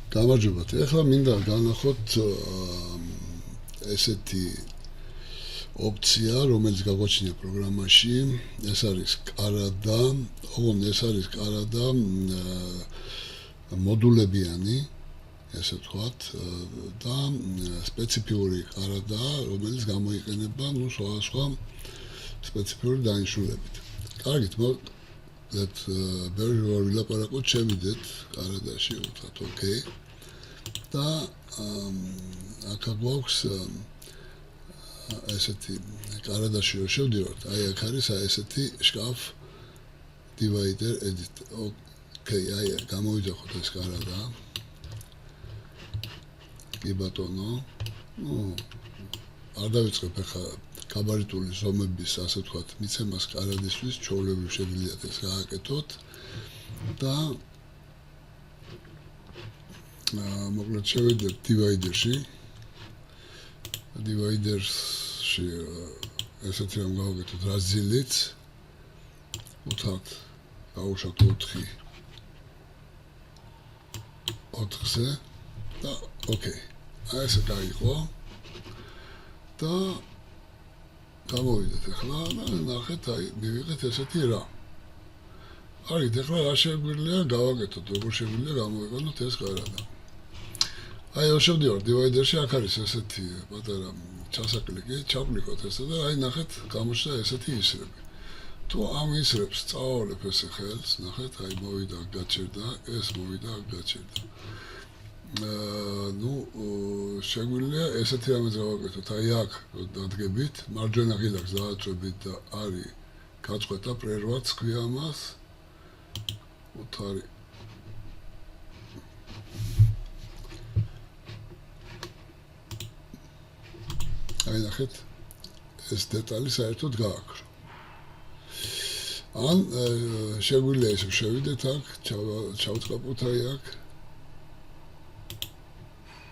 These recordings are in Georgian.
გამარჯობათ. ეხლა მინდა განახოთ ესეთი ოპცია, რომელიც გაგვაჩნია პროგრამაში. ეს არის კარადა, ოღონდ ეს არის კარადა მოდულებიანი, ესე ვთქვათ, და სპეციფიკური კარადა, რომელიც გამოიყენება, სხვა სპეციფიური დანიშნულებით. კარგით, that very ვილაპარაკოთ, შევიდეთ კარადაში, ვთქვათ, ოკეი. და აქ გვაქვს ესეთი კარადაში რომ შევდივართ, აი აქ არის ესეთი შკაფ divider edit. ოკეი, აი გამოვიძახოთ ეს კარადა. კი ბატონო. არ დავიწყებ ახლა გაბარიტული ზომების, ასე ვთქვათ, მიცემას კარადისთვის, ჩვეულებრივ შეგიძლიათ ეს გააკეთოთ და მოკლედ შევიდეთ divider-ში. Divider-ში ესეთი რამ გავაკეთოთ разделить. ვთქვათ, გავუშვათ 4-ზე და ოკეი. აი ესე გაიყო. და გამოვიდეთ ახლა და ნახეთ, აი მივიღეთ ესეთი რა. კარგით, ახლა რა შეგვიძლია გავაკეთოთ, როგორ შეგვიძლია გამოიყენოთ ეს კარადა. აი, შევდივართ divider-ში, აქ არის ესეთი პატარა ჩასაკლიკი, ჩავკლიკოთ ესე და აი ნახეთ, გამოჩნდა ესეთი ისრები. თუ ამ ისრებს წავავლებ ესე ხელს, ნახეთ, აი მოვიდა, გაჩერდა, ეს მოვიდა, გაჩერდა. შეგვიძლია ესეთი რამე გავაკეთოთ, აი აქ დადგებით, მარჯვენა ღილაკს დააწვევით და არის გაწყვეტა პრერვაც ქვია ამას. უთხარი აი ნახეთ, ეს დეტალი საერთოდ გააქრო. ან შეგვიძლია ესე შევიდეთ აქ, ჩავწყაპოთ აი აქ.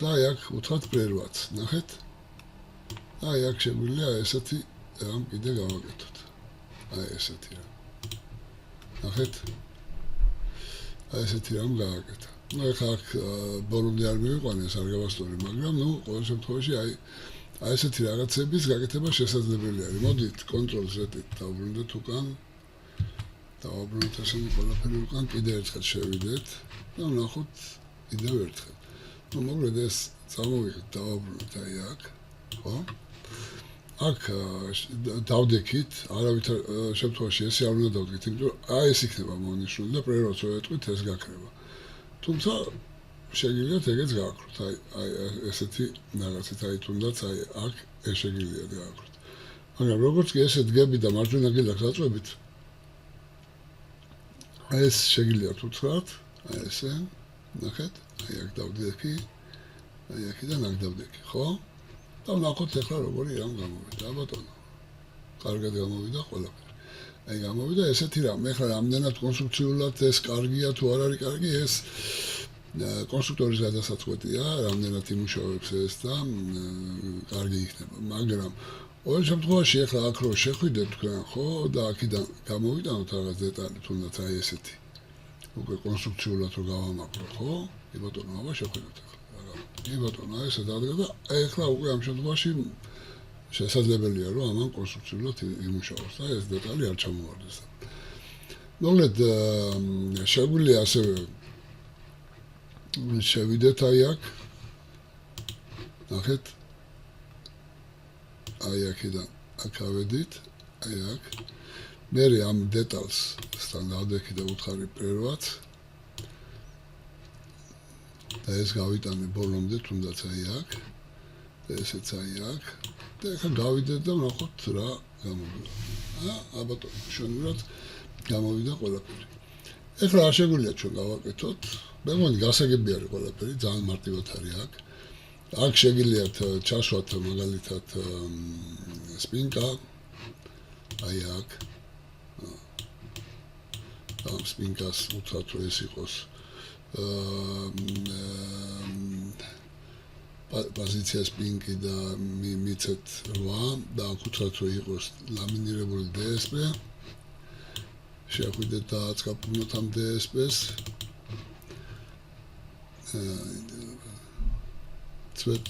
და აი აქ უთხრათ პრერვაც, ნახეთ? აი აქ შეგვიძლია ესეთი რამ კიდე გავაკეთოთ. აი ესეთი რამ. ნახეთ? აი ესეთი რამ გააკეთა. ეხლა აქ ბოლომდე არ მივიყვანეს, არ გავასწორი, მაგრამ ყოველ შემთხვევაში აი ესეთი რაღაცების გაკეთება შესაძლებელი არის. მოდით Ctrl-Z-ით დავბრუნდეთ უკან. დავაბრუნოთ ესენი ყველაფერი უკან, კიდე ერთხელ შევიდეთ და ვნახოთ კიდევ ერთხელ. მოკლედ ეს წამოვიღეთ, დავაბრუნოთ აი აქ, ხო? აქ დავდექით, არავითარ შემთხვევაში ესე არ უნდა დავდექით, იმიტომ რომ აი ეს იქნება მონიშნული და პრერვაც რო ეტყვით, ეს გაქრება. თუმცა შეგიძლიათ ეგეც გააკროთ, აი ესეთი რაღაცით, აი თუნდაც აი აქ ეს შეგიძლიათ გააკროთ. მაგრამ როგორც კი ესე დგები და მარჯვენა ღილაკს აწვევით, აი ეს შეგიძლიათ უთხრათ, აი ესე, ნახეთ, აი აქ დავდექი, აი აქედან აქ დავდექი, ხო? და ვნახოთ ახლა როგორი რამ გამოვიდა, ბატონო. კარგად გამოვიდა ყველაფერი. აი გამოვიდა ესეთი რამ, ახლა რამდენად კონსტრუქციულად ეს კარგია თუ არ არის კარგი, ეს კონსტრუქტორის გადასაწყვეტია, რამდენად იმუშავებს ეს და კარგი იქნება. მაგრამ ყოველ შემთხვევაში ახლა აქ რო შეხვიდეთ თქვენ, ხო, და აქედან გამოვიტანოთ რაღაც დეტალი, თუნდაც აი ესეთი. უკვე კონსტრუქციულად რო გავამაყრო, ხო? კი ბატონო, აბა შეხვიდეთ ახლა. კი ბატონო, აი ესე დადგა და ახლა უკვე ამ შემთხვევაში შესაძლებელია რომ ამან კონსტრუქციულად იმუშაოს და ეს დეტალი არ ჩამოვარდეს. მოკლედ შეგვიძლია ასევე შევიდეთ აი აქ. ნახეთ. აი აქედან აქ ავედით, აი აქ. მე ამ დეტალს სტანდარტი და უთხარი პრერვაც და ეს გავიტანე ბოლომდე, თუნდაც აი აქ. და ესეც აი აქ. და ახლა გავიდეთ და ვნახოთ რა გამოვიდა. აბატონო, შენურად გამოვიდა ყველაფერი. ეხლა არ შეგვიძლია ჩვენ გავაკეთოთ. მე მგონი გასაგები არის ყველაფერი, ძალიან მარტივად არის აქ. აქ შეგიძლიათ ჩაშვათ მაგალითად სპინკა. აი აქ. ამ სპინკას უთხრათ რომ ეს იყოს პოზიცია სპინკი და მიცეთ 8 და უთხრათ რომ იყოს ლამინირებული DSP. შეხვიდეთ და აწყაპუნოთ ამ DSP-ს. ცვეთ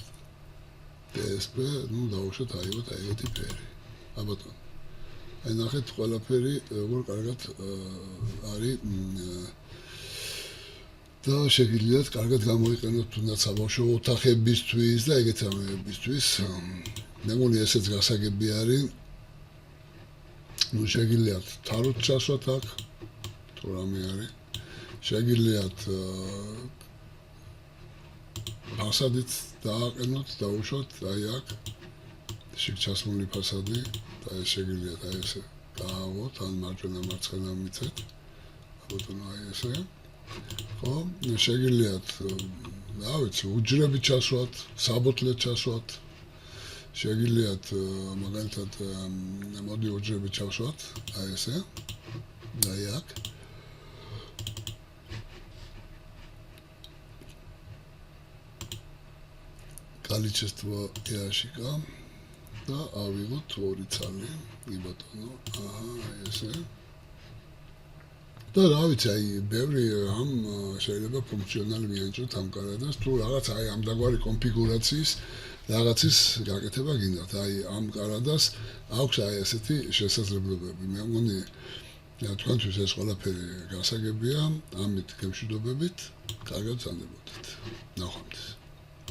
DSP, ну დავუშვათ აიღოთ ეგეთი ფერი. აბატონ. აი ნახეთ ყველაფერი როგორ კარგად არის და შეგიძლიათ კარგად გამოიყენოთ თუნდაც საბავშვო ოთახებისთვის და ეგეთ ამბებისთვის. მე მგონი ესეც გასაგები არის. ну შეგიძლიათ თაროთ ჩასვათ აქ თუ რამე არის. შეგიძლიათ ფასადით დააყენოთ, დაუშვათ აი აქ შეგჩასმული ფასადი და ეს შეგიძლიათ აი ესე გააღვოთ ან მარჯვენა მარცხენა მიცეთ. აბატონო აი ესე. ხო, შეგიძლიათ რა ვიცი, უჯრებით ჩასვათ, საბოთლეთ ჩასვათ. შეგიძლიათ მაგალითად მოდი უჯრებით ჩავსვათ, აი ესე. აი აქ. количество ящика და ავიღოთ 2 ცალი, იბატონო, აჰა, ესე. და რა ვიცი, აი, ბევრი ამ შეიძლება ფუნქციონალი მიანიჭოთ ამ კარადას, თუ რაღაც აი ამ დაგვარი კონფიგურაციის რაღაცის გაკეთება გინდათ, აი ამ კარადას აქვს აი ესეთი შესაძლებლობები. მე მგონი თქვენთვის ეს ყველაფერი გასაგებია, ამით გემშვიდობებით, კარგად ვზანდებოდეთ. ნახვამდის.